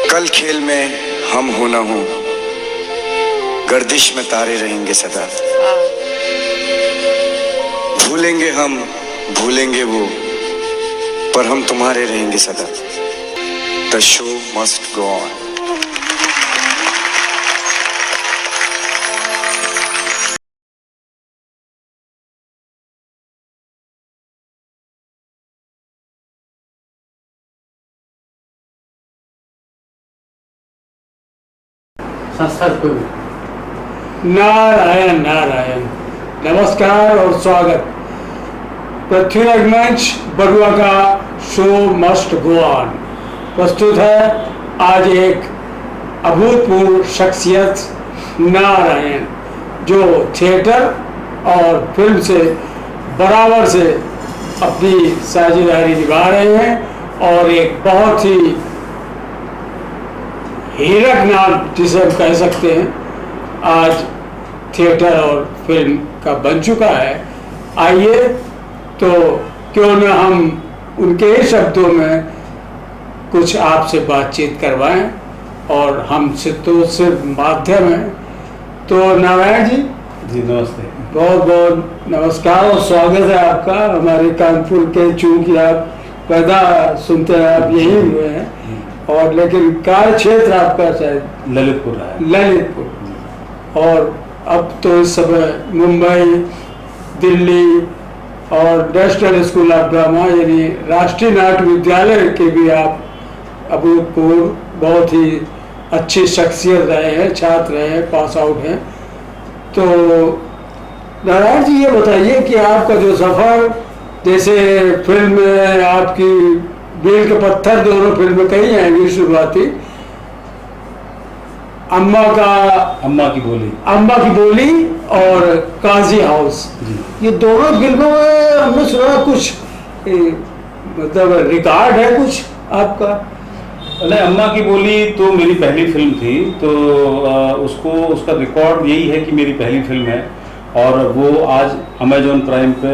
कल खेल में हम हो ना हो, गर्दिश में तारे रहेंगे सदा। भूलेंगे हम, भूलेंगे वो, पर हम तुम्हारे रहेंगे सदा। The show must go on. Narayan Narayan, नमस्कार और स्वागत। पृथ्वी रंगमंच बरुआ का शो मस्ट गो ऑन प्रस्तुत है। आज एक अभूतपूर्व शख्सियत नारायण, जो थिएटर और फिल्म से बराबर से अपनी साझेदारी निभा रहे हैं और एक बहुत ही हीरक नाम जिसे हम कह सकते हैं आज थिएटर और फिल्म का बन चुका है। आइए तो क्यों न हम उनके ही शब्दों में कुछ आपसे बातचीत करवाएं, और हमसे तो सिर्फ माध्यम है। तो नारायण जी नमस्ते। बहुत बहुत नमस्कार और स्वागत है आपका हमारे कानपुर के। चूंकि आप पैदा सुनते हैं, आप यहीं हुए हैं, और लेकिन कार्य क्षेत्र आपका शायद ललितपुर है। ललितपुर, और अब तो इस समय मुंबई, दिल्ली और नेशनल स्कूल ऑफ ड्रामा यानी राष्ट्रीय नाट्य विद्यालय के भी आप अभूतपूर्व बहुत ही अच्छी शख्सियत रहे हैं, छात्र रहे हैं, पास आउट हैं। तो नारायण जी ये बताइए कि आपका जो सफ़र, जैसे फिल्म में आपकी बील के पत्थर दोनों फिल्में कही आएंगी शुरुआती, अम्मा की बोली और काजी हाउस, ये दोनों फिल्मों में हमने सुना कुछ मतलब रिकॉर्ड है कुछ आपका? नहीं, अम्मा की बोली तो मेरी पहली फिल्म थी, तो उसका रिकॉर्ड यही है कि मेरी पहली फिल्म है, और वो आज अमेजॉन प्राइम पे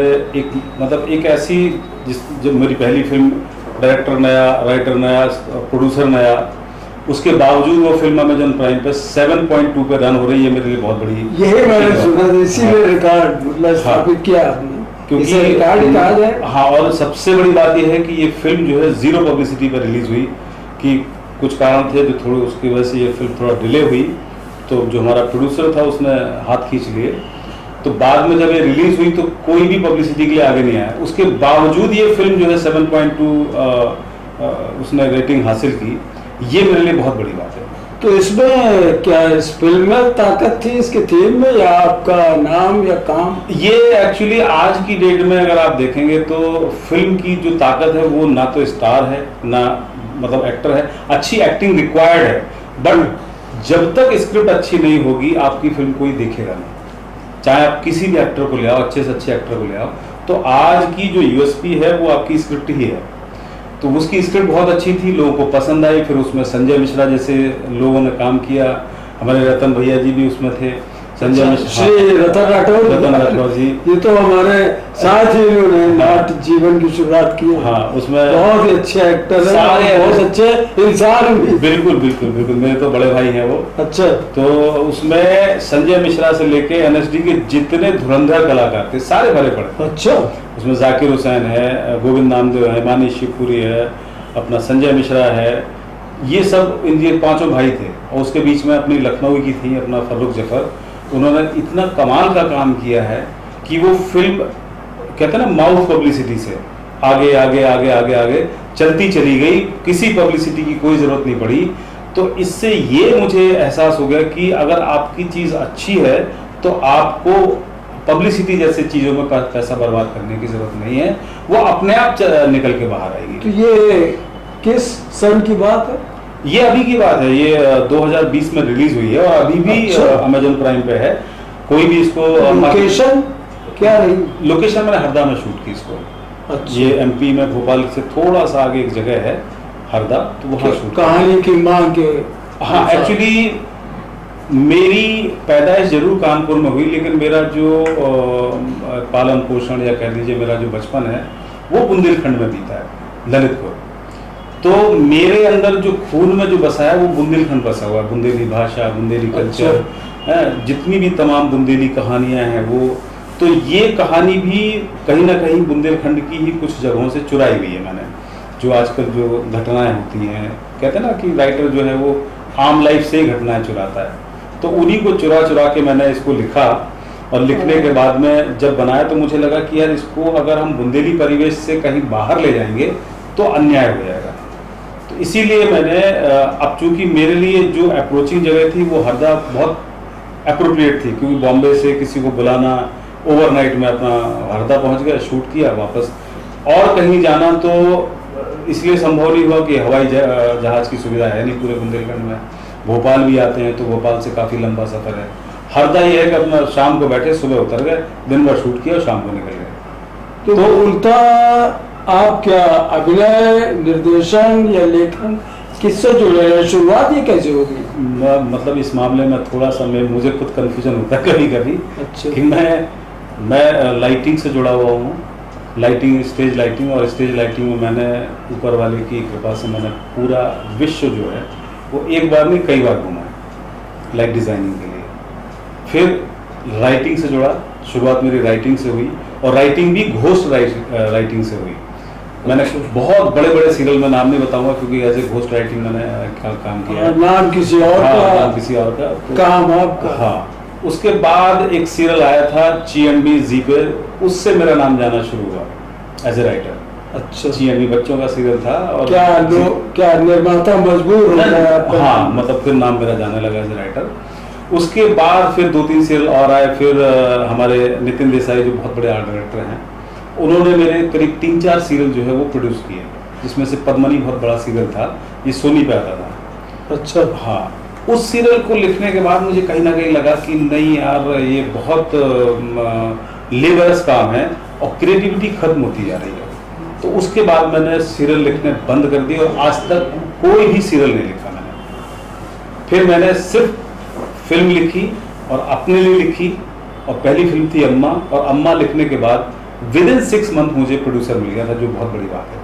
एक ऐसी जो मेरी पहली फिल्म, डायरेक्टर नया, राइटर नया, प्रोड्यूसर नया, उसके बावजूद वो फिल्म अमेजॉन प्राइम पे 7.2 पे रन हो रही है। मेरे लिए बहुत बड़ी, यही मैंने सुना, इसीलिए रिकॉर्ड मतलब स्थापित किया आपने, क्योंकि रिकॉर्ड ही कहा जाए। हाँ, और सबसे बड़ी बात यह है कि ये फिल्म जो है 0 पब्लिसिटी पर रिलीज हुई, कि कुछ कारण थे जो थोड़े, उसकी वजह से ये फिल्म थोड़ा डिले हुई। तो जो हमारा प्रोड्यूसर था उसने हाथ खींच लिए, तो बाद में जब ये रिलीज हुई तो कोई भी पब्लिसिटी के लिए आगे नहीं आया। उसके बावजूद ये फिल्म जो है 7.2 उसने रेटिंग हासिल की। ये मेरे लिए बहुत बड़ी बात है। तो इसमें क्या, इस फिल्म में ताकत थी, इसके थीम में, या आपका नाम या काम? ये एक्चुअली आज की डेट में अगर आप देखेंगे तो फिल्म की जो ताकत है वो ना तो स्टार है, ना मतलब एक्टर है। अच्छी एक्टिंग रिक्वायर्ड है, बट जब तक स्क्रिप्ट अच्छी नहीं होगी आपकी फिल्म कोई देखेगा नहीं। चाहे आप किसी भी एक्टर को ले आओ, अच्छे से अच्छे एक्टर को ले आओ, तो आज की जो यूएसपी है वो आपकी स्क्रिप्ट ही है। तो उसकी स्क्रिप्ट बहुत अच्छी थी, लोगों को पसंद आई। फिर उसमें संजय मिश्रा जैसे लोगों ने काम किया, हमारे रतन भैया जी भी उसमें थे, संजय मिश्रा, श्री रतन राठौर जी, ये तो हमारे साथ ही उन्होंने नाट्य जीवन की शुरुआत की। हाँ, उसमें बहुत ही अच्छे एक्टर हैं, बहुत अच्छे इंसान भी। बिल्कुल बिल्कुल बिल्कुल, मेरे तो बड़े भाई हैं वो। अच्छा। तो उसमें संजय मिश्रा से लेके एनएसडी के जितने धुरंधर कलाकार थे सारे भरे पड़े। अच्छा। उसमें जाकिर हुसैन है, गोविंद नामदेव है, मानीश शिवपुरी है, अपना संजय मिश्रा है, ये सब ये पांचों भाई थे। और उसके बीच में अपनी लखनऊ की थी अपना फर्रुख जफर। उन्होंने इतना कमाल का काम किया है कि वो फिल्म कहते हैं ना, माउथ पब्लिसिटी से आगे आगे आगे आगे आगे चलती चली गई, किसी पब्लिसिटी की कोई ज़रूरत नहीं पड़ी। तो इससे ये मुझे एहसास हो गया कि अगर आपकी चीज़ अच्छी है तो आपको पब्लिसिटी जैसे चीज़ों में पैसा बर्बाद करने की ज़रूरत नहीं है, वो अपने आप निकल के बाहर आएगी। तो ये किस सन की बात है? ये अभी की बात है, ये 2020 में रिलीज हुई है और अभी भी अमेजॉन प्राइम पे है। कोई भी इसको लोकेशन क्या रही? लोकेशन मैंने हरदा में शूट की इसको। अच्छा। ये एमपी में भोपाल से थोड़ा सा आगे एक जगह है हरदा, तो वहाँ शूट। कहानी की मांग के? हाँ, एक्चुअली मेरी पैदाइश जरूर कानपुर में हुई, लेकिन मेरा जो पालन पोषण या कह लीजिए मेरा जो बचपन है वो बुंदेलखंड में बीता है, ललितपुर। तो मेरे अंदर जो खून में जो बसा है वो बुंदेलखंड बसा हुआ है, बुंदेली भाषा, बुंदेली कल्चर, जितनी भी तमाम बुंदेली कहानियां हैं वो, तो ये कहानी भी कहीं ना कहीं बुंदेलखंड की ही कुछ जगहों से चुराई हुई है मैंने। जो आजकल जो घटनाएं होती हैं, कहते हैं ना कि राइटर जो है वो आम लाइफ से ही घटनाएं चुराता है, तो उन्हीं को चुरा चुरा के मैंने इसको लिखा। और लिखने के बाद में जब बनाया तो मुझे लगा कि यार इसको अगर हम बुंदेली परिवेश से कहीं बाहर ले जाएंगे तो अन्याय हो जाएगा। तो इसीलिए मैंने अब चूंकि मेरे लिए जो अप्रोचिंग जगह थी वो हरदा बहुत अप्रोप्रिएट थी, क्योंकि बॉम्बे से किसी को बुलाना, ओवरनाइट में अपना हरदा पहुंच गया, शूट किया, वापस और कहीं जाना तो इसलिए संभव नहीं हुआ कि हवाई जहाज की सुविधा है नहीं पूरे बुंदेलखंड में। भोपाल भी आते हैं तो भोपाल से काफ़ी लंबा सफ़र है। हरदा ये है कि अपना शाम को बैठे, सुबह उतर गए, दिन भर शूट किया और शाम को निकल गए। तो उल्टा आप क्या अभिनय, निर्देशन या लेखन किससे जुड़े हैं? शुरुआत ये कैसे होगी? मतलब इस मामले में थोड़ा सा मुझे खुद कन्फ्यूजन होता है कभी कभी। अच्छा। कि मैं लाइटिंग से जुड़ा हुआ हूँ, लाइटिंग, स्टेज लाइटिंग, और स्टेज लाइटिंग में मैंने ऊपर वाले की कृपा से मैंने पूरा विश्व जो है वो एक बार नहीं कई बार घूमा है लाइट डिज़ाइनिंग के लिए। फिर राइटिंग से जुड़ा, शुरुआत मेरी राइटिंग से हुई, और राइटिंग भी घोस्ट राइटिंग से हुई। मैंने बहुत बड़े बड़े सीरियल में नाम नहीं बताऊंगा क्योंकि एज ए घोस्ट राइटिंग मैंने काम किया। नाम किसी और हाँ, का, नाम किसी और का, तो काम आपका। हाँ। उसके बाद एक सीरियल आया था CNB जी पे, उससे मेरा नाम जाना शुरू हुआ एज ए राइटर। अच्छा। CNB बच्चों का सीरियल था। और क्या निर्माता मजबूर हो गया? हाँ, मतलब फिर नाम मेरा जाने लगा एज ए राइटर। उसके बाद फिर 2-3 सीरियल और आए। फिर हमारे नितिन देसाई जो बहुत बड़े आर्ट डायरेक्टर हैं, उन्होंने मेरे करीब 3-4 सीरियल जो है वो प्रोड्यूस किए, जिसमें से पद्मनी बहुत बड़ा सीरियल था, ये सोनी पे आता था। अच्छा। हाँ, उस सीरियल को लिखने के बाद मुझे कहीं ना कहीं लगा कि नहीं यार, ये बहुत लेबरस काम है और क्रिएटिविटी खत्म होती जा रही है। तो उसके बाद मैंने सीरियल लिखने बंद कर दिए और आज तक कोई भी सीरियल नहीं लिखा मैंने। फिर मैंने सिर्फ फिल्म लिखी और अपने लिए लिखी, और पहली फिल्म थी अम्मा, और अम्मा लिखने के बाद विदिन 6 मंथ मुझे प्रोड्यूसर मिल गया था, जो बहुत बड़ी बात है।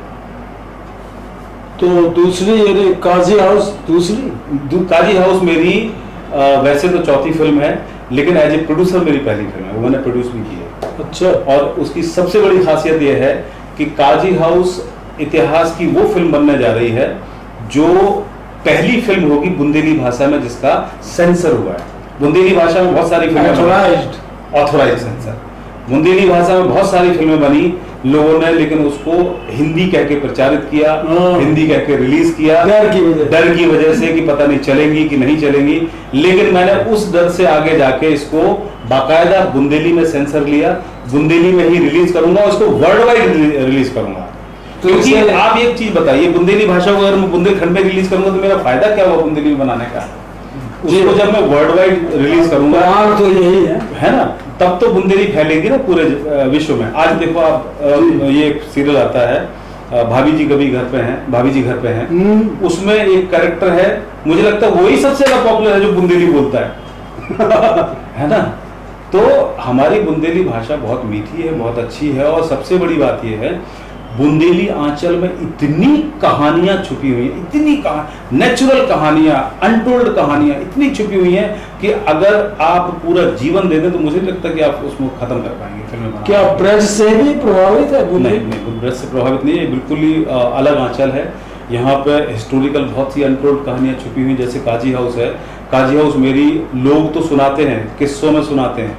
तो दूसरी यानी काजी हाउस, दूसरी काजी हाउस मेरी वैसे तो चौथी फिल्म है, लेकिन एज ए प्रोड्यूसर मेरी पहली फिल्म है, वो मैंने प्रोड्यूस भी की है। अच्छा। और उसकी सबसे बड़ी खासियत यह है कि काजी हाउस इतिहास की वो फिल्म बनने जा रही है जो पहली फिल्म होगी बुंदेली भाषा में जिसका सेंसर हुआ है। बुंदेली भाषा में बहुत सारी फिल्में, ऑथोराइज्ड सेंसर, बुंदेली भाषा में बहुत सारी फिल्में बनी लोगों ने, लेकिन उसको हिंदी कह के प्रचारित किया, हिंदी कह के रिलीज किया, डर की वजह से कि पता नहीं चलेंगी कि नहीं चलेंगी। लेकिन मैंने उस डर से आगे जाके इसको बाकायदा बुंदेली में सेंसर लिया, बुंदेली में ही रिलीज करूंगा, उसको वर्ल्ड वाइड रिलीज करूंगा। क्योंकि आप एक चीज बताइए, बुंदेली भाषा को अगर मैं बुंदेलखंड में रिलीज करूंगा तो मेरा फायदा क्या हुआ बुंदेली में बनाने का? उसको जब मैं वर्ल्ड वाइड रिलीज करूंगा तो यही है ना, तब तो बुंदेली फैलेगी ना पूरे विश्व में। आज देखो आप, ये एक सीरियल आता है भाभी जी कभी घर पे हैं, भाभी जी घर पे हैं, उसमें एक कैरेक्टर है, मुझे लगता है वही सबसे ज्यादा पॉपुलर है जो बुंदेली बोलता है है ना। तो हमारी बुंदेली भाषा बहुत मीठी है, बहुत अच्छी है, और सबसे बड़ी बात यह है बुंदेली आंचल में इतनी कहानियां छुपी हुई हैं, इतनी नेचुरल कहानियां, अनटोल्ड कहानियां इतनी छुपी हुई हैं कि अगर आप पूरा जीवन दे दें तो मुझे नहीं लगता कि आप उसको खत्म कर पाएंगे फिल्म बनाने। क्या ब्रज से भी प्रभावित है? नहीं, ब्रज से प्रभावित नहीं है, बिल्कुल ही अलग आंचल है। यहाँ पे हिस्टोरिकल बहुत सी अनटोल्ड कहानियां छुपी हुई, जैसे काजी हाउस है। काजी हाउस मेरी लोग तो सुनाते हैं, किस्सों में सुनाते हैं,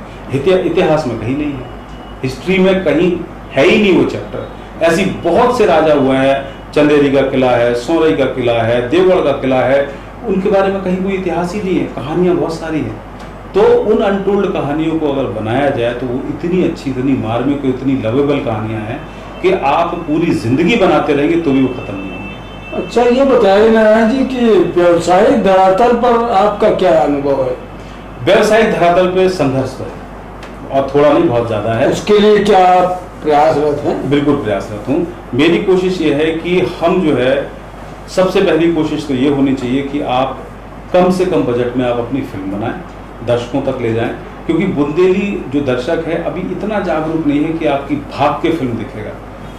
इतिहास में कहीं नहीं है, हिस्ट्री में कहीं है ही नहीं वो चैप्टर। ऐसी बहुत से राजा हुए हैं, चंदेरी का किला है, सोरई का किला है, देवगढ़ का किला है, उनके बारे में कहीं कोई इतिहास ही नहीं है, कहानियां बहुत सारी हैं। तो उन अनटोल्ड कहानियों को अगर बनाया जाए तो वो इतनी अच्छी, इतनी मार्मिक, इतनी लवेबल कहानियां हैं कि आप पूरी जिंदगी बनाते रहेंगे तो भी वो खत्म नहीं होंगे। अच्छा, ये बताइए नारायण जी कि व्यवसायिक धरातल पर आपका क्या अनुभव है? व्यवसायिक धरातल पे संघर्ष है, और थोड़ा नहीं बहुत ज्यादा है। उसके लिए क्या प्रयासरत हैं? बिल्कुल प्रयासरत हूँ। मेरी कोशिश ये है कि हम जो है, सबसे पहली कोशिश तो ये होनी चाहिए कि आप कम से कम बजट में आप अपनी फिल्म बनाएं, दर्शकों तक ले जाएं, क्योंकि बुंदेली जो दर्शक है अभी इतना जागरूक नहीं है कि आपकी भाग के फिल्म दिखेगा,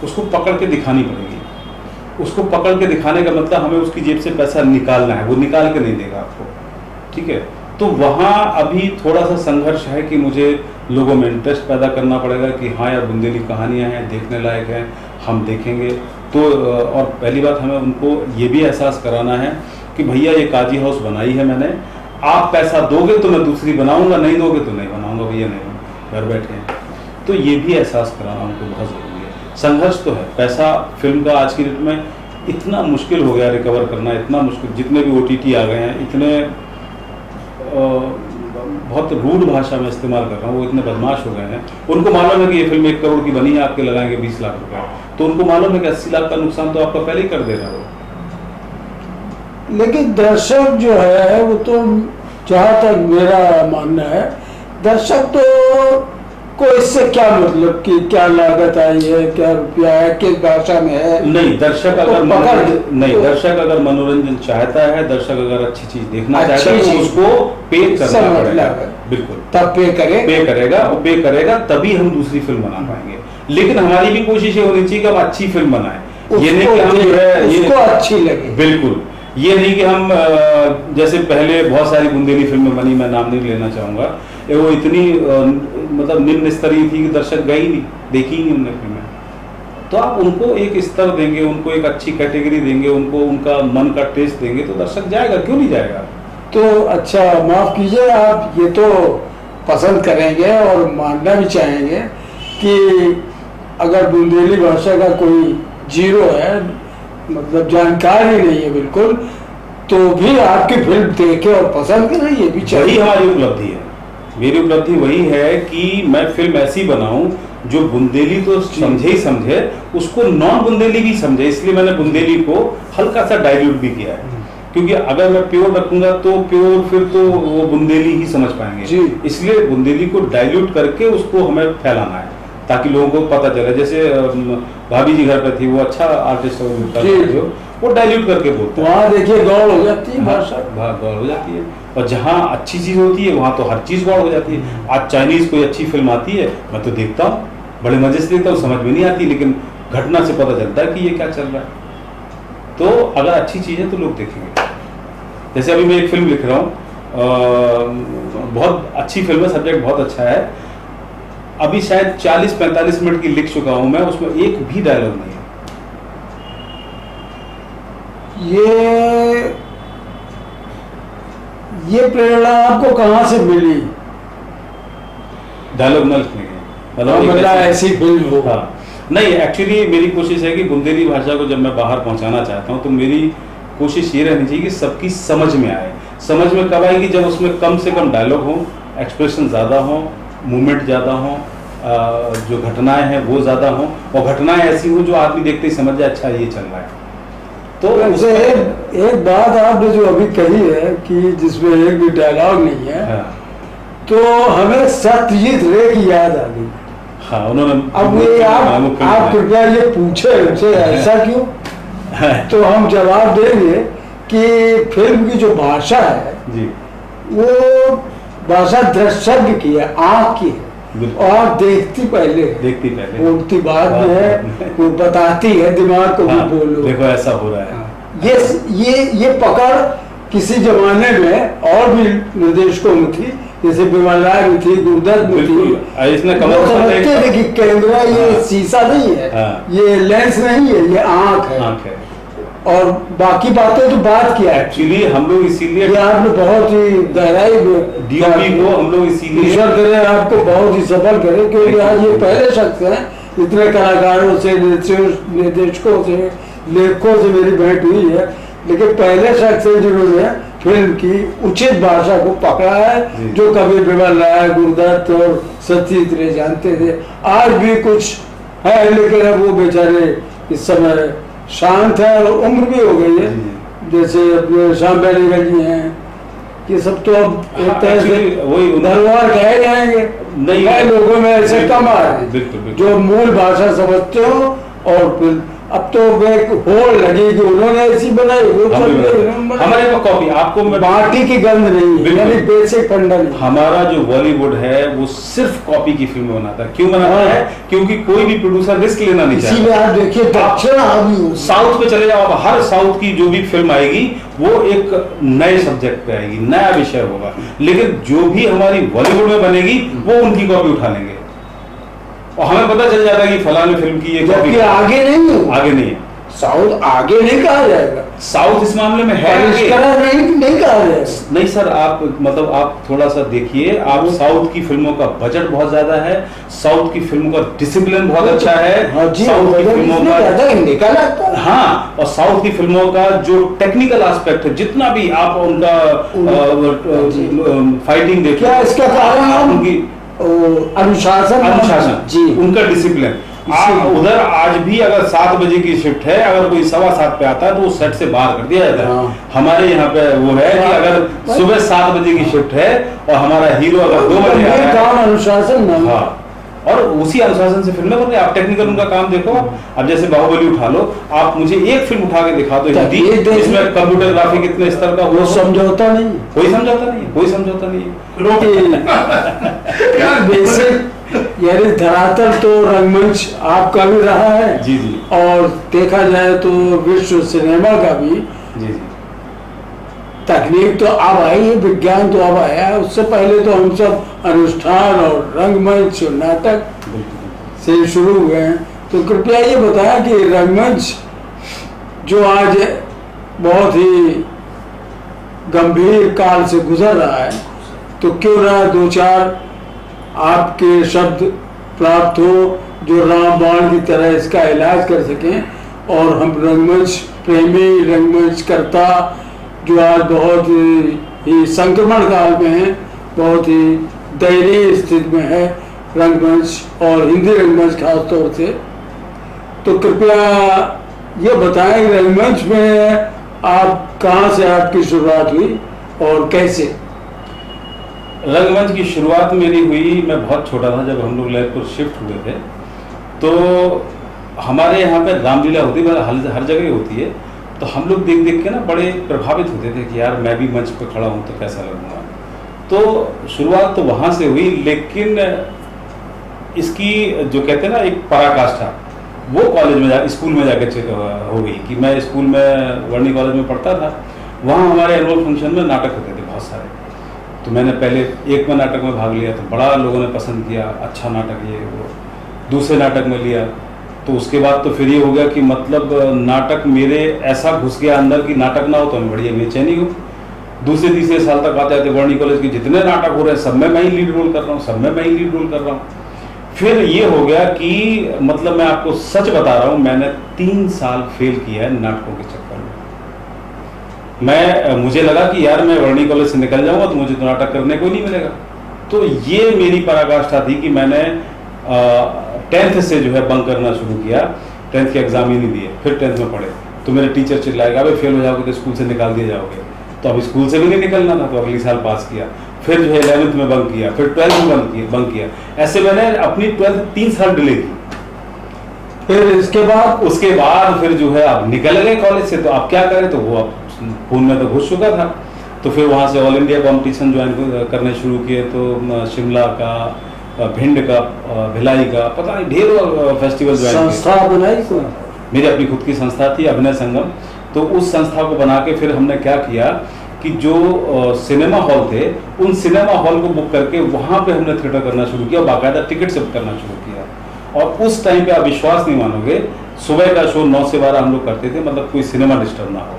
उसको पकड़ के दिखानी पड़ेगी। उसको पकड़ के दिखाने का मतलब हमें उसकी जेब से पैसा निकालना है, वो निकाल के नहीं देगा आपको, ठीक है। तो वहाँ अभी थोड़ा सा संघर्ष है कि मुझे लोगों में इंटरेस्ट पैदा करना पड़ेगा कि हाँ यार बुंदेली कहानियाँ हैं, देखने लायक हैं, हम देखेंगे। तो और पहली बात हमें उनको ये भी एहसास कराना है कि भैया ये काजी हाउस बनाई है मैंने, आप पैसा दोगे तो मैं दूसरी बनाऊंगा, नहीं दोगे तो नहीं बनाऊंगा भैया, नहीं घर बैठे हैं। तो ये भी एहसास कराना उनको बहुत ज़रूरी है। संघर्ष तो है, पैसा फिल्म का आज की डेट में इतना मुश्किल हो गया रिकवर करना, इतना मुश्किल, जितने भी OTT आ गए हैं, इतने बहुत रूड भाषा में इस्तेमाल कर रहा हूँ, वो इतने बदमाश हो गए हैं। उनको मालूम है कि ये फिल्म 1 करोड़ की बनी है, आपके लगाएंगे 20 लाख रुपए, तो उनको मालूम है कि 80 लाख का नुकसान तो आपका पहले ही कर दे रहा है। लेकिन दर्शक जो है वो तो, जहाँ तक मेरा मानना है, दर्शक तो को इससे क्या मतलब कि क्या लागत आई है, क्या रुपया है, किस भाषा में है। नहीं, दर्शक तो अगर दर्शक अगर मनोरंजन चाहता है, दर्शक अगर अच्छी चीज देखना चाहता है तो उसको पे करना पड़ेगा, बिल्कुल, तब पे करेगा और पे करेगा तभी हम दूसरी फिल्म बना पाएंगे। लेकिन हमारी भी कोशिश ये होनी चाहिए कि हम अच्छी फिल्म बनाएं, ये नहीं कि हम जो है उसको अच्छी लगे, बिल्कुल ये नहीं कि हम जैसे पहले बहुत सारी बुंदेली फिल्में बनी, मैं नाम नहीं लेना चाहूंगा, वो इतनी मतलब निम्न स्तरीय थी कि दर्शक गए ही नहीं, देखी ही नहीं उनने फिल्में। तो आप उनको एक स्तर देंगे, उनको एक अच्छी कैटेगरी देंगे, उनको उनका मन का टेस्ट देंगे तो दर्शक जाएगा, क्यों नहीं जाएगा। तो अच्छा माफ कीजिए, आप ये तो पसंद करेंगे और मानना भी चाहेंगे कि अगर बुंदेली भाषा का कोई जीरो है, मतलब जानकारी नहीं है बिल्कुल, तो भी आपकी फिल्म देखे और पसंद करे, ये भी चाहिए। हमारी उपलब्धि है, मेरी उपलब्धि वही है कि मैं फिल्म ऐसी बनाऊं जो बुंदेली तो समझे ही समझे, उसको नॉन बुंदेली भी समझे। इसलिए मैंने बुंदेली को हल्का सा डाइल्यूट भी किया है, क्योंकि अगर मैं प्योर रखूंगा तो प्योर फिर तो वो बुंदेली ही समझ पाएंगे। इसलिए बुंदेली को डाइल्यूट करके उसको हमें फैलाना है ताकि लोगों को पता चले। जैसे भाभी जी घर पे थी, वो अच्छा आर्टिस्ट वो डाइल्यूट करके बोलते हैं, वहाँ देखिए गौड़ हो जाती है भाषा, गौड़ हो जाती है। और जहाँ अच्छी चीज होती है वहाँ तो हर चीज गौड़ हो जाती है। आज चाइनीज कोई अच्छी फिल्म आती है, मैं तो देखता हूँ, बड़े मजे से देखता हूँ, समझ में नहीं आती, लेकिन घटना से पता चलता है कि ये क्या चल रहा है। तो अगर अच्छी चीज है तो लोग देखेंगे। जैसे अभी मैं एक फिल्म लिख रहा हूँ, बहुत अच्छी फिल्म है, सब्जेक्ट बहुत अच्छा है, अभी शायद 40-45 मिनट की लिख चुका हूं मैं, उसमें एक भी डायलॉग नहीं है। ये प्रेरणा आपको कहां से मिली? डायलॉग न लिखने की, मतलब ऐसी फिल्म हो। हाँ, नहीं, एक्चुअली मेरी कोशिश है कि बुंदेली भाषा को जब मैं बाहर पहुंचाना चाहता हूं तो मेरी कोशिश ये रहनी चाहिए कि सबकी समझ में आए। समझ में कब आएगी? जब उसमें कम से कम डायलॉग हो, एक्सप्रेशन ज़्यादा हो, मूवमेंट ज़्यादा हो, जो घटनाएं हैं वो ज़्यादा हो, और घटनाएं ऐसी हो जो आदमी देखते ही समझ जाए अच्छा ये चल रहा है। तो एक बात आपने जो अभी कही है कि जिसमें एक भी डायलॉग नहीं है, हाँ। तो हमें सत्यजीत रे की याद आ गई। हाँ, उन्होंने अब ये आप कृपया ये पूछे उनसे ऐसा क्यों? तो हम जवाब देंगे कि फिल्म की जो भाषा है जी, वो भाषा दृश्य की है, आँख की है, और देखती पहले बोलती बाद में है, वो बताती है दिमाग को भी बोलो, देखो ऐसा हो रहा है। ये पकड़ किसी जमाने में और भी निर्देशकों में थी, जैसे बिमल राय में थी, गुरदत्त में थी। इसने समझते थे कि कैमरा ये शीशा नहीं है, ये लेंस नहीं है, ये आँख है, और बाकी बातें तो बात किया। एक्चुअली हम लोग इसीलिए आपने बहुत ही गहराई में डीओपी को हम लोग इसीलिए ईश्वर करे आपको बहुत ही सफल करे, क्योंकि आज ये पहले शख्स हैं, इतने कलाकारों से, निर्देशकों से, लेखकों से मेरी भेंट हुई है, लेकिन पहले शख्स है जिन्होंने फिल्म की उचित भाषा को पकड़ा है, जो कभी बिमल राय, गुरदत्त और सत्यजीत रे जानते थे। आज भी कुछ है, लेकिन अब वो बेचारे इस समय शांत है और उम्र भी हो गई है, जैसे अपने श्याम बेनीगल जी हैं, ये सब तो अब एक तरह से वही धरोहर कहे जाएंगे। नहीं, लोगों में ऐसे कम आ रहे हैं जो मूल भाषा समझते हो और फिर अब तो एक होड़ लगी कि उन्होंने ऐसी बनाई, वो हम भी चल गई, बनाते हैं। उन्होंने बनाई। हमारे पास कॉपी आपको मैं बाटी की गंध नहीं है, बिल्कुल। यानी बेसिक फंडा नहीं। हमारा जो बॉलीवुड है वो सिर्फ कॉपी की फिल्में बनाता है। क्यों बनाता हाँ। है? क्योंकि कोई भी प्रोड्यूसर रिस्क लेना नहीं इसीलिए चाहता। आप देखिए दक्षिण भी साउथ पे चले जाओ, आप हर साउथ की जो भी फिल्म आएगी वो एक नए सब्जेक्ट पे आएगी, नया विषय होगा। लेकिन जो भी हमारी बॉलीवुड में बनेगी वो उनकी कॉपी उठा लेंगे और हमें पता चल जाता है कि फलाने फिल्म की ये जबकि कॉपी आगे नहीं है, आगे नहीं है। साउथ आगे नहीं कहा जाएगा, साउथ इस मामले में है आगे। परिष्करण नहीं कहा जाएगा। नहीं सर, आप मतलब आप थोड़ा सा देखिए, आप साउथ की फिल्मों का बजट बहुत ज्यादा है, साउथ की फिल्मों का डिसिप्लिन बहुत अच्छा है, हाँ जी, साउथ की फिल्मों का निकल आता है। हाँ, और साउथ की फिल्मों का जो टेक्निकल एस्पेक्ट है, जितना भी आप उनका फाइटिंग देखिए, क्या इसका कारण है? उनकी अनुशासन जी, उनका डिसिप्लिन। उधर आज भी अगर 7 बजे की शिफ्ट है, अगर कोई 7:15 पे आता है तो वो सेट से बाहर कर दिया जाता है। हाँ। हमारे यहाँ पे वो है कि अगर सुबह 7 बजे की शिफ्ट है और हमारा हीरो अगर 2 बजे आ रहा है, अनुशासन ना। हाँ, और उसी अनुशासन से फिल्में बन रही है। आप टेक्निकल उनका काम देखो, अब जैसे बाहुबली उठा लो, आप मुझे एक फिल्म उठा के दिखा दो हिंदी जिसमें कंप्यूटर ग्राफिक इतने स्तर का वो हो, समझौता नहीं, कोई समझौता नहीं है, कोई समझौता नहीं है। बेसिक यानी धरातल तो रंगमंच आपका भी रहा है जी जी और देखा जाए तो विश्व सिनेमा का भी। जी जी तकनीक तो अब आई है, विज्ञान तो अब आया है, उससे पहले तो हम सब अनुष्ठान और रंगमंच और नाटक बिल्कुल। से शुरू हुए हैं। तो कृपया ये बताएं कि रंगमंच जो आज बहुत ही गंभीर काल से गुजर रहा है, तो क्यों ना 2-4 आपके शब्द प्राप्त हो जो रामबाण की तरह इसका इलाज कर सकें और हम रंगमंच प्रेमी, रंगमंच करता जो आज बहुत ही संक्रमण काल में है, बहुत ही दयनीय स्थिति में है रंगमंच और हिंदी रंगमंच खास तौर से, तो कृपया ये बताएं कि रंगमंच में आप कहाँ से आपकी शुरुआत हुई और कैसे? रंगमंच की शुरुआत मेरी हुई, मैं बहुत छोटा था जब हम लोग ललितपुर शिफ्ट हुए थे। तो हमारे यहाँ पे रामलीला होती है, हर जगह होती है, तो हम लोग देख देख के ना बड़े प्रभावित होते थे कि यार मैं भी मंच पे खड़ा हूँ तो कैसा लगूंगा। तो शुरुआत तो वहाँ से हुई, लेकिन इसकी जो कहते हैं ना एक पराकाष्ठा, वो कॉलेज में स्कूल में जाकर हो गई कि मैं स्कूल में वर्णी कॉलेज में पढ़ता था, वहाँ हमारे एनुअल फंक्शन में नाटक होते थे बहुत सारे। तो मैंने पहले एक में नाटक में भाग लिया तो बड़ा लोगों ने पसंद किया, अच्छा नाटक ये वो। दूसरे नाटक में लिया तो उसके बाद तो फिर ये हो गया कि मतलब नाटक मेरे ऐसा घुस गया अंदर कि नाटक ना हो तो मैं बढ़िया बेचैनी हूँ। दूसरे तीसरे साल तक आते आते वर्णी कॉलेज के जितने नाटक हो रहे हैं सब में मैं ही लीड रोल कर रहा हूँ, सब में मैं ही लीड रोल कर रहा हूँ। फिर ये हो गया कि मतलब मैं आपको सच बता रहा हूँ, मैंने 3 साल फेल किया है नाटकों के चक्कर में। मुझे लगा कि यार मैं वर्णी कॉलेज से निकल जाऊंगा तो मुझे तो नाटक करने को नहीं मिलेगा। तो ये मेरी पराकाष्ठा थी कि मैंने 10th से जो है बंक करना शुरू किया। 10th के एग्जाम ही नहीं दिए, फिर 10th में पढ़े तो मेरे टीचर चिल्लाएगा अबे फेल हो जाओगे तो स्कूल से निकाल दिए जाओगे। तो अब स्कूल से भी नहीं निकलना था, तो अगले साल पास किया। फिर जो है 11th में बंक किया, फिर 12th में बंक किया। ऐसे मैंने अपनी 12th 3 साल डिले की। फिर उसके बाद फिर जो है अब निकल गए कॉलेज से, तो अब क्या करें, तो वो अब खून में तो घुस चुका था। तो फिर वहाँ से ऑल इंडिया कंपटीशन ज्वाइन करने शुरू किए, तो शिमला का, भिंड का, भिलाई का, पता नहीं ढेरों फेस्टिवल ज्वाइन किए। संस्था बनाई कोई? मेरी अपनी खुद की संस्था थी अभिनय संगम। तो उस संस्था को बना के फिर हमने क्या किया कि जो सिनेमा हॉल थे उन सिनेमा हॉल को बुक करके वहाँ पे हमने थिएटर करना शुरू किया, बाकायदा टिकट से बुक करना शुरू किया। और उस टाइम पे आप विश्वास नहीं मानोगे, सुबह का शो 9 से 12 हम लोग करते थे, मतलब कोई सिनेमा डिस्टर्ब ना हो,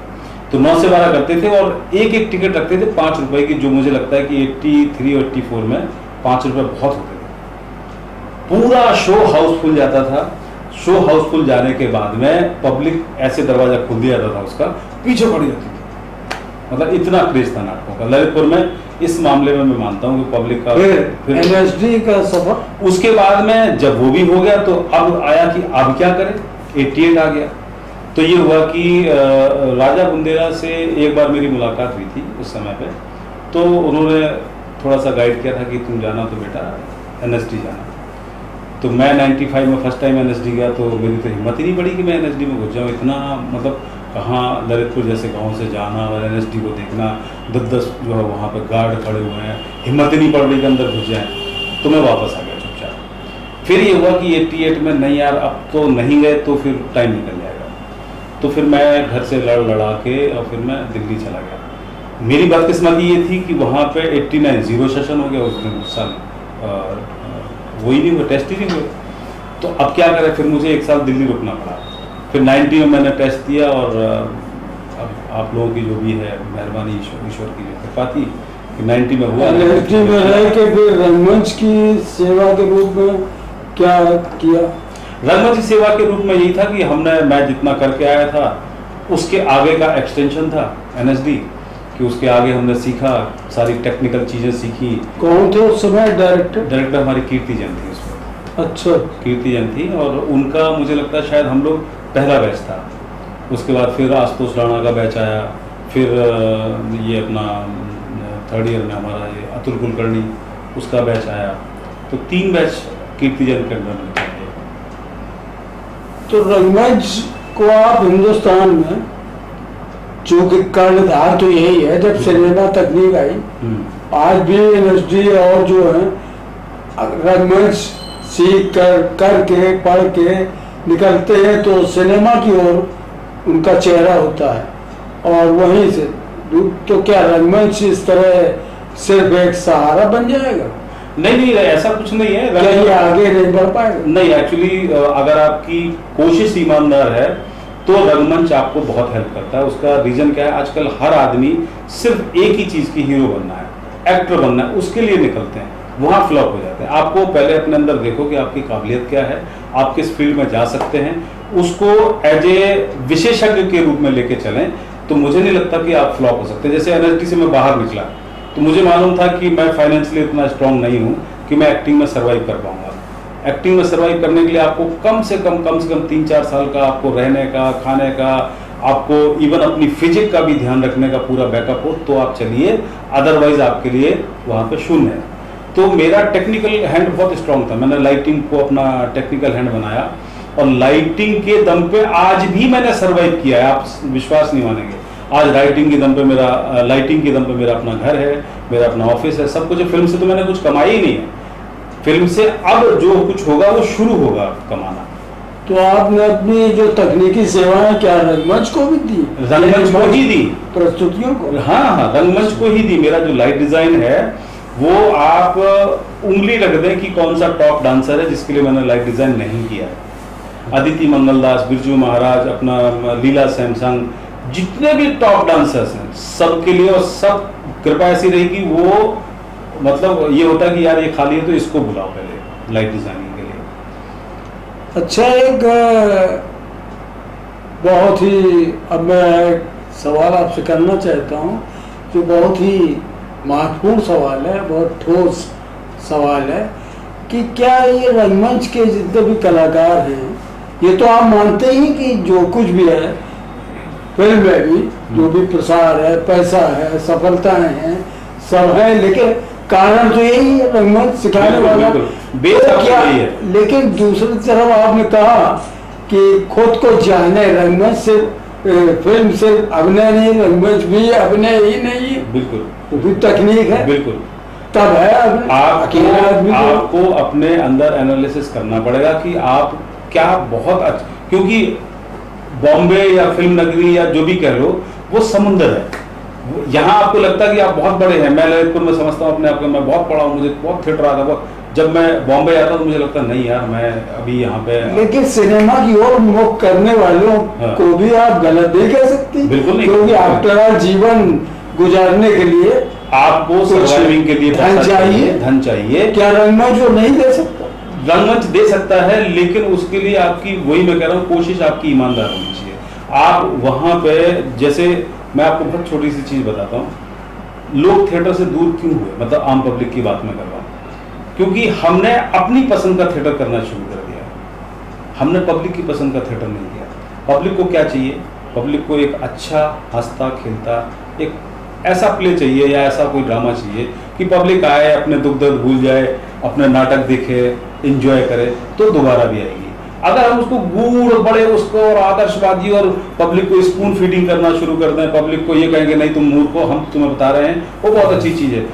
तो 9 से 12 करते थे और एक एक टिकट रखते थे 5 रुपए की, जो मुझे लगता है कि 83 और 84 में 5 रुपए बहुत होते थे। पूरा शो हाउसफुल जाता था। शो हाउसफुल जाने के बाद में पब्लिक ऐसे दरवाजा खोल दिया जाता था, उसका पीछे पड़ी जाती थी। मतलब इतना क्रेज था नाटकों का ललितपुर में। इस मामले में मैं मानता हूँ कि पब्लिक का फिर एनएसडी का सफर। उसके बाद में जब वो भी हो गया तो अब आया कि अब क्या करें, 88 आ गया। तो ये हुआ कि राजा बुंदेला से एक बार मेरी मुलाकात हुई थी उस समय पे। तो उन्होंने थोड़ा सा गाइड किया था कि तुम जाना तो बेटा एनएसडी जाना। तो मैं 95 में फर्स्ट टाइम एनएसडी गया, तो मेरी तो हिम्मत ही नहीं पड़ी कि मैं एनएसडी में घुस जाऊँ। इतना मतलब कहाँ ललितपुर जैसे गांव से जाना और एनएसडी को देखना, 10-10 जो है वहाँ पे गार्ड खड़े हुए हैं, हिम्मत ही नहीं पड़ रही कि अंदर घुस जाएँ। तो मैं वापस आ गया चुपचाप। फिर ये हुआ कि 88 में नहीं यार अब तो नहीं गए तो फिर टाइम निकल जाएगा। तो फिर मैं घर से लड़ा के और फिर मैं दिल्ली चला गया। मेरी बदकिस्मती ये थी कि वहाँ पे 89 जीरो सेशन हो गया उस दिन, उस साल वही नहीं हुआ, टेस्ट ही नहीं हुए। तो अब क्या करें, फिर मुझे 1 साल दिल्ली रुकना पड़ा। फिर 90 में मैंने टेस्ट दिया और अब आप लोगों की जो भी है मेहरबानी, ईश्वर की जो कृपा थी कि 90 में हुआ। एनएसडी में रह के फिर रंगमंच की सेवा के रूप में क्या किया? रंगमंच की सेवा के रूप में यही था कि मैं जितना करके आया था उसके आगे का एक्सटेंशन था एनएसडी, कि उसके आगे हमने सीखा, सारी टेक्निकल चीज़ें सीखी। कौन थे उस समय डायरेक्टर? डायरेक्टर हमारी कीर्ति जैन थी उसमें। अच्छा, कीर्ति जैन थी और उनका मुझे लगता है शायद हम लोग पहला बैच था। उसके बाद फिर आशुतोष राणा का बैच आया, फिर ये अपना 3rd ईयर में हमारा ये अतुल कुलकर्णी उसका बैच आया। तो 3 बैच कीर्ति जैन के अंदर में थे। तो रंगमंच को आप हिंदुस्तान में, जो कि कर्णधार तो यही है जब सिनेमा तकनीक आई, आज भी एनएसडी और जो है रंगमंच सीख करके पढ़ के निकलते हैं तो सिनेमा की ओर उनका चेहरा होता है। और वहीं से तो क्या रंगमंच इस तरह सिर्फ एक सहारा बन जाएगा? नहीं, ऐसा कुछ नहीं है। क्या ये आगे नहीं बढ़ पाएगा? नहीं, एक्चुअली अगर आपकी कोशिश ईमानदार है तो रंगमंच आपको बहुत हेल्प करता है। उसका रीजन क्या है, आजकल हर आदमी सिर्फ एक ही चीज की हीरो बनना है, एक्टर बनना है, उसके लिए निकलते हैं, वहाँ फ्लॉप हो जाते हैं। आपको पहले अपने अंदर देखो कि आपकी काबिलियत क्या है, आप किस फील्ड में जा सकते हैं, उसको एज ए विशेषज्ञ के रूप में लेके चलें, तो मुझे नहीं लगता कि आप फ्लॉप हो सकते। जैसे एनएसडी से मैं बाहर निकला तो मुझे मालूम था कि मैं फाइनेंशियली इतना स्ट्रांग नहीं हूँ कि मैं एक्टिंग में सर्वाइव कर पाऊंगा। एक्टिंग में सर्वाइव करने के लिए आपको कम से कम 3-4 साल का आपको रहने का, खाने का, आपको इवन अपनी फिजिक का भी ध्यान रखने का पूरा बैकअप हो तो आप चलिए, अदरवाइज आपके लिए वहाँ पे शून्य है। तो मेरा टेक्निकल हैंड बहुत स्ट्रांग था, मैंने लाइटिंग को अपना टेक्निकल हैंड बनाया और लाइटिंग के दम पे आज भी मैंने सर्वाइव किया है। आप विश्वास नहीं मानेंगे, आज लाइटिंग के दम पे मेरा अपना घर है, मेरा अपना ऑफिस है, सब कुछ। फिल्म से तो मैंने कुछ कमाई ही नहीं है, फिल्म से अब जो कुछ होगा वो शुरू होगा कमाना। तो आपने अपनी जो तकनीकी सेवाएं क्या रंगमंच को भी दी? रंगमंच को ही दी, प्रस्तुतियों को? हाँ, रंगमंच को ही दी। मेरा जो लाइट डिजाइन है वो आप उंगली रख दें कि कौन सा टॉप डांसर है जिसके लिए मैंने लाइट डिजाइन नहीं किया है। अदिति मंगलदास, बिरजू महाराज, अपना लीला सैमसंग, जितने भी टॉप डांसर्स हैं सबके लिए, और सब कृपा ऐसी रही कि वो मतलब ये होता है कि यार ये खाली है तो इसको बुलाओ पहले लाइट डिजाइनिंग के लिए। अच्छा, एक बहुत ही, अब मैं एक सवाल आपसे करना चाहता हूँ जो बहुत ही महत्वपूर्ण सवाल है, बहुत ठोस सवाल है कि क्या ये रंगमंच के जितने भी कलाकार हैं, ये तो आप मानते ही कि जो कुछ भी है फिल्म में भी जो भी प्रसार है, पैसा है, सफलताएं हैं, सब है, लेकिन कारण तो यही है रंगमंच सिखाने वाला। तो क्या, लेकिन दूसरी तरफ आपने कहा कि खुद को जाने, रंगमंच से फिल्म से अभिनय नहीं, रंगमंच भी अभिनय ही नहीं है, बिल्कुल वो भी तकनीक है, बिल्कुल तब है आपको अपने अंदर एनालिसिस करना पड़ेगा कि आप क्या बहुत अच्छा, क्योंकि बॉम्बे या फिल्म नगरी या जो भी कह लो वो समुंदर है। यहाँ आपको लगता है कि आप बहुत बड़े हैं। मैं ललितपुर में समझता हूँ अपने आप को, मैं बहुत पढ़ा हूँ, मुझे बहुत थिएटर आता था। जब मैं बॉम्बे आता तो मुझे लगता नहीं यार मैं अभी यहाँ पे। लेकिन सिनेमा की ओर मुख करने वालों को भी आप गलत नहीं कह सकती, बिल्कुल नहीं, क्योंकि आफ्टर जीवन गुजारने के लिए आपको सर्वाइविंग के लिए धन चाहिए। क्या रंगमंच वो नहीं दे सकता? रंगमंच दे सकता है, लेकिन उसके लिए आपकी, वही मैं कह रहा हूँ, कोशिश आपकी ईमानदार होनी चाहिए। आप वहाँ पे, जैसे मैं आपको बहुत छोटी सी चीज़ बताता हूँ, लोग थिएटर से दूर क्यों हुए, मतलब आम पब्लिक की बात मैं कर रहा हूँ, क्योंकि हमने अपनी पसंद का थिएटर करना शुरू कर दिया। हमने पब्लिक की पसंद का थिएटर नहीं किया। पब्लिक को क्या चाहिए? पब्लिक को एक अच्छा हंसता खेलता एक ऐसा प्ले चाहिए या ऐसा कोई ड्रामा चाहिए कि पब्लिक आए, अपने दुख दर्द भूल जाए, अपने नाटक देखे, एंजॉय करे तो दोबारा भी आएगी। अगर हम उसको गूढ़ बड़े उसको और आदर्शवादी और पब्लिक को स्पून फीडिंग करना शुरू कर दें, पब्लिक को ये कहेंगे नहीं तुम मूर्ख हो, हम तुम्हें बता रहे हैं, वो बहुत अच्छी चीज है।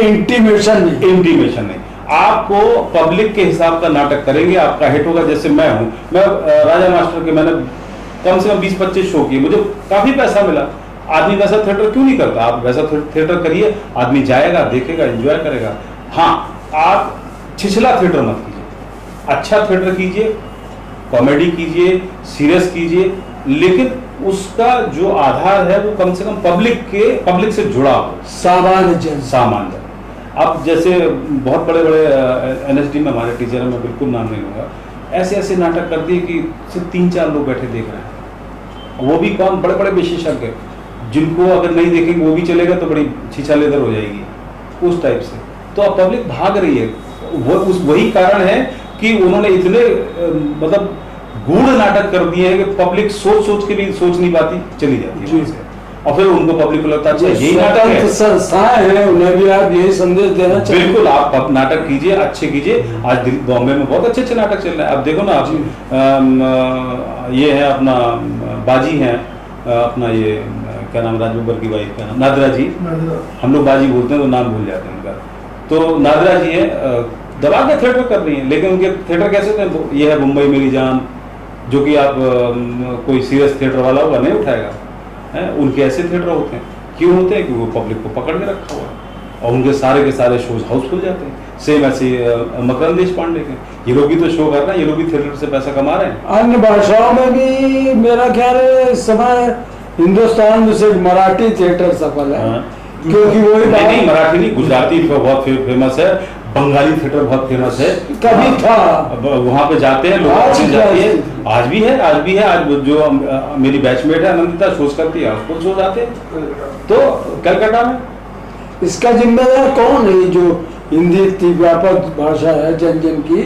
इंटीमेशन नहीं, आपको पब्लिक के हिसाब का नाटक करेंगे, आपका हिट होगा। जैसे मैं हूं, मैं राजा मास्टर के मैंने कम से कम 20-25 शो किए, मुझे काफी पैसा मिला। आदमी वैसा थिएटर क्यों नहीं करता? आप वैसा थिएटर करिए, आदमी जाएगा, देखेगा, एंजॉय करेगा। हाँ, आप छिछला थिएटर मत कीजिए, अच्छा थिएटर कीजिए, कॉमेडी कीजिए, सीरियस कीजिए, लेकिन उसका जो आधार है वो कम से कम पब्लिक से जुड़ा हो, सामान्य। अब जैसे बहुत बड़े बड़े एनएसडी में हमारे टीचर हैं, मैं बिल्कुल नाम नहीं लूंगा, ऐसे ऐसे नाटक कर दिए कि सिर्फ 3-4 लोग बैठे देख रहे हैं, वो भी कौन? बड़े बड़े विशेषज्ञ, जिनको अगर नहीं देखेंगे वो भी चलेगा तो बड़ी छीछा लेदर हो जाएगी, उस टाइप से। तो अब पब्लिक भाग रही है, वही कारण है कि उन्होंने इतने मतलब गूढ़ नाटक कर दिए हैं कि पब्लिक सोच के भी सोच नहीं पाती, चली जाती है। और फिर उनको पब्लिक को लगता है अच्छा यही नाटक है। संस्थाएं हैं, उन्हें भी आप यही संदेश देना चाहिए। बिल्कुल, आप नाटक कीजिए, अच्छे कीजिए। आज बॉम्बे में बहुत अच्छे नाटक चल रहे हैं। अब देखो ना आप, ये है अपना बाजी है, अपना ये क्या नाम, राज बब्बर की वाइफ का नाम नादरा जी, हम लोग बाजी बोलते हैं तो नाम भूल जाते हैं उनका। तो नादरा जी है, दबा के थिएटर कर रही है, लेकिन उनके थिएटर कैसे थे? ये है मुंबई मेरी जान, जो कि आप कोई सीरियस थिएटर वाला होगा नहीं उठाएगा है। उनके ऐसे थिएटर होते हैं, क्यों होते हैं? क्योंकि वो पब्लिक को पकड़ के रखा हुआ है और उनके सारे के सारे शोज हाउसफुल जाते हैं। सेम ऐसे मकरंद देशपांडे के, ये लोग भी तो शो कर रहे हैं, ये लोग भी थिएटर से पैसा कमा रहे हैं। अन्य भाषाओं में भी मेरा ख्याल है इस समय हिंदुस्तान में सिर्फ मराठी थिएटर सफल है। क्योंकि वही नहीं, मराठी नहीं, गुजराती बहुत फेमस है, बंगाली थिएटर बहुत फेमस है। कभी था, वहां पे जाते हैं लोग, आज भी है। आज जो मेरी बैचमेट है अनंतिता, शोज करती है, उसको शो जाते हैं। तो कलकत्ता में इसका जिम्मेदार कौन है? जो हिंदी इतनी व्यापक भाषा है जन की,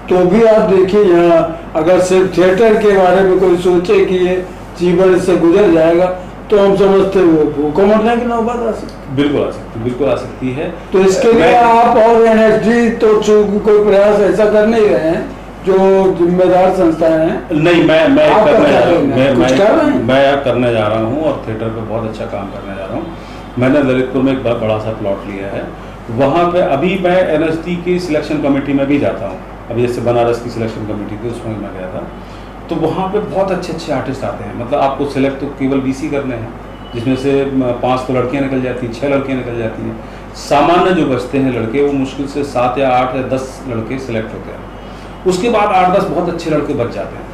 तो भी आप देखिए यहाँ अगर सिर्फ थिएटर के बारे में कोई सोचे कि ये जीवन इससे गुजर जाएगा, तो हम समझते वो भूखों मरने की नौबत आ सकती। बिल्कुल आ सकती है। तो इसके लिए आप और एनएसडी तो कोई प्रयास ऐसा कर नहीं रहे हैं, जो जिम्मेदार संस्थाएं हैं। नहीं, मैं करने जा रहा हूँ और थिएटर पे बहुत अच्छा काम करने जा रहा हूँ। मैंने ललितपुर में एक बड़ा सा प्लॉट लिया है, वहाँ पे अभी मैं एनएसडी की सिलेक्शन कमेटी में भी जाता हूँ। अभी जैसे बनारस की सिलेक्शन कमेटी थी, उसमें मैं गया था, तो वहाँ पे बहुत अच्छे आर्टिस्ट आते हैं। मतलब आपको सिलेक्ट तो केवल 20 ही करने हैं, जिसमें से 5 तो लड़कियाँ निकल जाती हैं, 6 लड़कियाँ निकल जाती हैं। सामान्य जो बचते हैं लड़के, वो मुश्किल से 7 या 8 या 10 लड़के सिलेक्ट होते हैं। उसके बाद 8-10 बहुत अच्छे लड़के बच जाते हैं।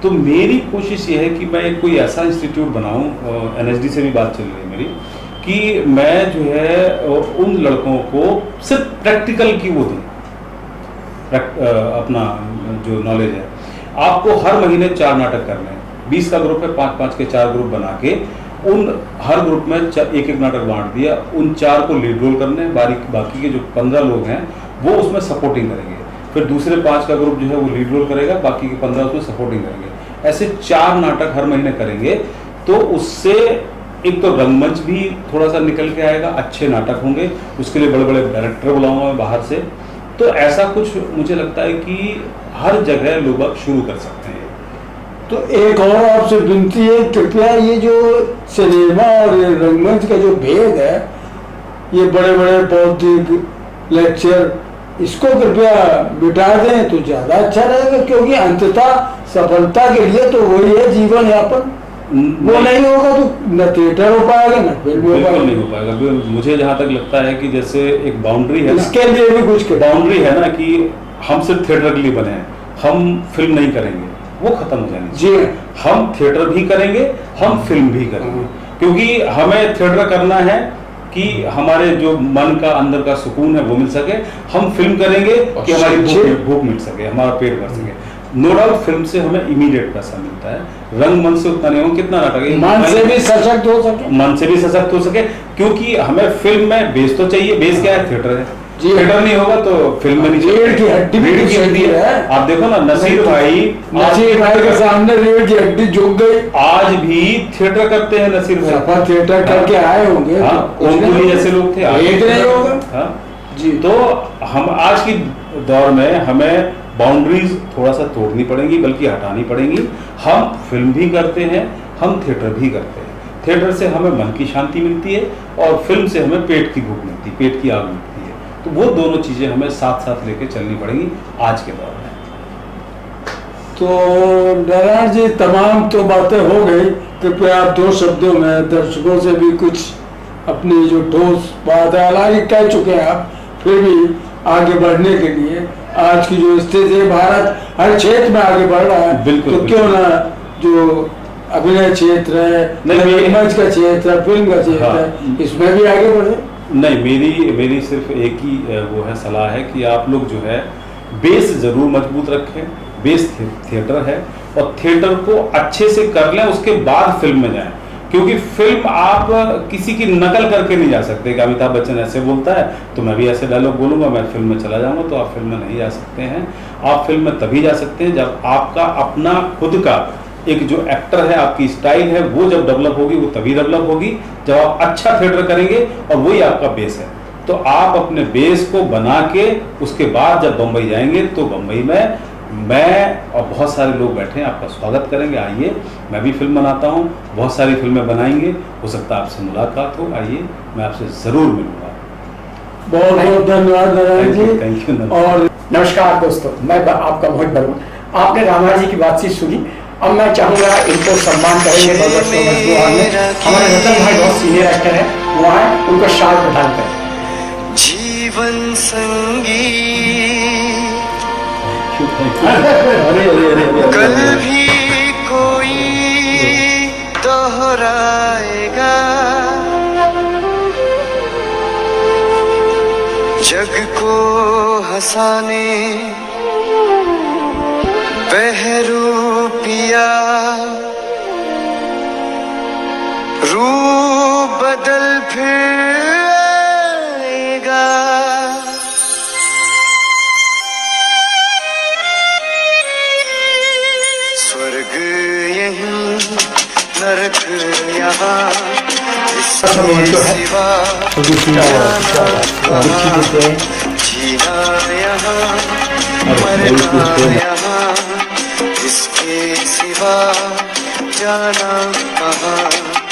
तो मेरी कोशिश ये है कि मैं कोई ऐसा इंस्टीट्यूट बनाऊँ, एनएसडी से भी बात चल रही है मेरी, कि मैं जो है उन लड़कों को सिर्फ प्रैक्टिकल की वो दूँ, अपना जो नॉलेज है। आपको हर महीने 4 नाटक करने हैं, 20 का ग्रुप है, 5-5 के 4 ग्रुप बना के उन हर ग्रुप में एक नाटक बांट दिया, उन 4 को लीड रोल करने, बाकी के जो 15 लोग हैं वो उसमें सपोर्टिंग करेंगे। फिर दूसरे 5 का ग्रुप जो है वो लीड रोल करेगा, बाकी के 15 उसमें सपोर्टिंग करेंगे। ऐसे 4 नाटक हर महीने करेंगे, तो उससे एक तो रंगमंच भी थोड़ा सा निकल के आएगा, अच्छे नाटक होंगे। उसके लिए बड़े बड़े डायरेक्टर बुलाऊंगा मैं बाहर से। तो ऐसा कुछ मुझे लगता है कि हर जगह लोग अब शुरू कर सकते हैं। तो एक और आपसे विनती है, कृपया ये जो सिनेमा और रंगमंच का जो भेद है, ये बड़े बड़े भौतिक लेक्चर, इसको कृपया बिठा दें तो ज्यादा अच्छा रहेगा। क्योंकि अंततः सफलता के लिए तो वही है जीवन यापन। वो नहीं होगा तो न थिएटर हो पाएगा, न फिल्म हो पाएगा। नहीं हो पाएगा। मुझे जहाँ तक लगता है कि जैसे एक बाउंड्री है, इसके लिए भी कुछ बाउंड्री है ना, कि हम सिर्फ थिएटर के लिए बने हैं, हम फिल्म नहीं करेंगे, वो खत्म हो जानी चाहिए। हम थिएटर भी करेंगे, हम फिल्म भी करेंगे। क्योंकि हमें थिएटर करना है कि हमारे जो मन का अंदर का सुकून है वो मिल सके। हम फिल्म करेंगे कि हमारी भूख मिट सके, हमारा पेट भर सके। नो डाउट फिल्म से हमें इमीडिएट पैसा मिलता है, रंगमंच से उतना नहीं हो। कितना नाटक है, मन से भी सशक्त हो सके, क्योंकि हमें फिल्म में बेस तो चाहिए। बेस क्या है? थिएटर है। थिएटर नहीं होगा तो फिल्म में नहीं, रीढ़ की हड्डी है। आप देखो ना, नसीर भाई के सामने रीढ़ की हड्डी झुक गई। आज भी थिएटर करते हैं नसीर भाई, थिएटर करके आए होंगे। जैसे लोग थे, एक नहीं होगा। जी। तो हम आज की दौर में हमें बाउंड्रीज थोड़ा सा तोड़नी पड़ेंगी, बल्कि हटानी पड़ेंगी। हम फिल्म भी करते हैं, हम थिएटर भी करते हैं। थिएटर से हमें मन की शांति मिलती है और फिल्म से हमें पेट की भूख मिलती है, पेट की आग मिलती है। तो वो दोनों चीज़ें हमें साथ साथ लेके चलनी पड़ेंगी आज के दौर में। तो नारायण जी, तमाम तो बातें हो गई, कृपया आप 2 शब्दों में दर्शकों से भी कुछ अपनी जो ठोस बात है, हालांकि कह चुके हैं आप, फिर भी आगे बढ़ने के लिए आज की जो स्थिति है, भारत हर क्षेत्र में आगे बढ़ रहा है, बिल्कुल, तो क्यों ना जो अभिनय क्षेत्र है, मंच का क्षेत्र है, फिल्म का क्षेत्र है, इसमें भी आगे बढ़े। नहीं, मेरी सिर्फ एक ही वो है सलाह है कि आप लोग जो है बेस जरूर मजबूत रखें। बेस थिएटर है और थिएटर को अच्छे से कर लें, उसके बाद फिल्म में जाएं। क्योंकि फिल्म आप किसी की नकल करके नहीं जा सकते कि अमिताभ बच्चन ऐसे बोलता है तो मैं भी ऐसे डायलॉग बोलूंगा, मैं फिल्म में चला जाऊंगा। तो आप फिल्म में नहीं जा सकते हैं। आप फिल्म में तभी जा सकते हैं जब आपका अपना खुद का एक जो एक्टर है, आपकी स्टाइल है, वो जब डेवलप होगी, वो तभी डेवलप होगी जब आप अच्छा थिएटर करेंगे, और वही आपका बेस है। तो आप अपने बेस को बना के उसके बाद जब बम्बई जाएंगे, तो बम्बई में मैं और बहुत सारे लोग बैठे हैं, आपका स्वागत करेंगे। आइए, मैं भी फिल्म बनाता हूँ, बहुत सारी फिल्में बनाएंगे, हो सकता है आपसे मुलाकात हो। आइए, मैं आपसे ज़रूर मिलूंगा। बहुत बहुत धन्यवाद नारायण जी। Thank you. और नमस्कार दोस्तों, मैं आपका मोहित बर्मन। आपने रामा जी की बातचीत सुनी, अब मैं चाहूँगा इनको सम्मान करेंगे। हमारे रतन भाई बहुत सीनियर एक्टर हैं, वो आए, उनको शाल प्रदान करें। जीवन संगी कल भी कोई दोहराएगा, जग को हंसाने बहरूपिया, रूप बदल फिर आएगा। स्वर्ग यहीं नरक यहाँ, इसके सिवा जीना यहाँ मरना यहाँ, इसके सिवा जाना कहाँ।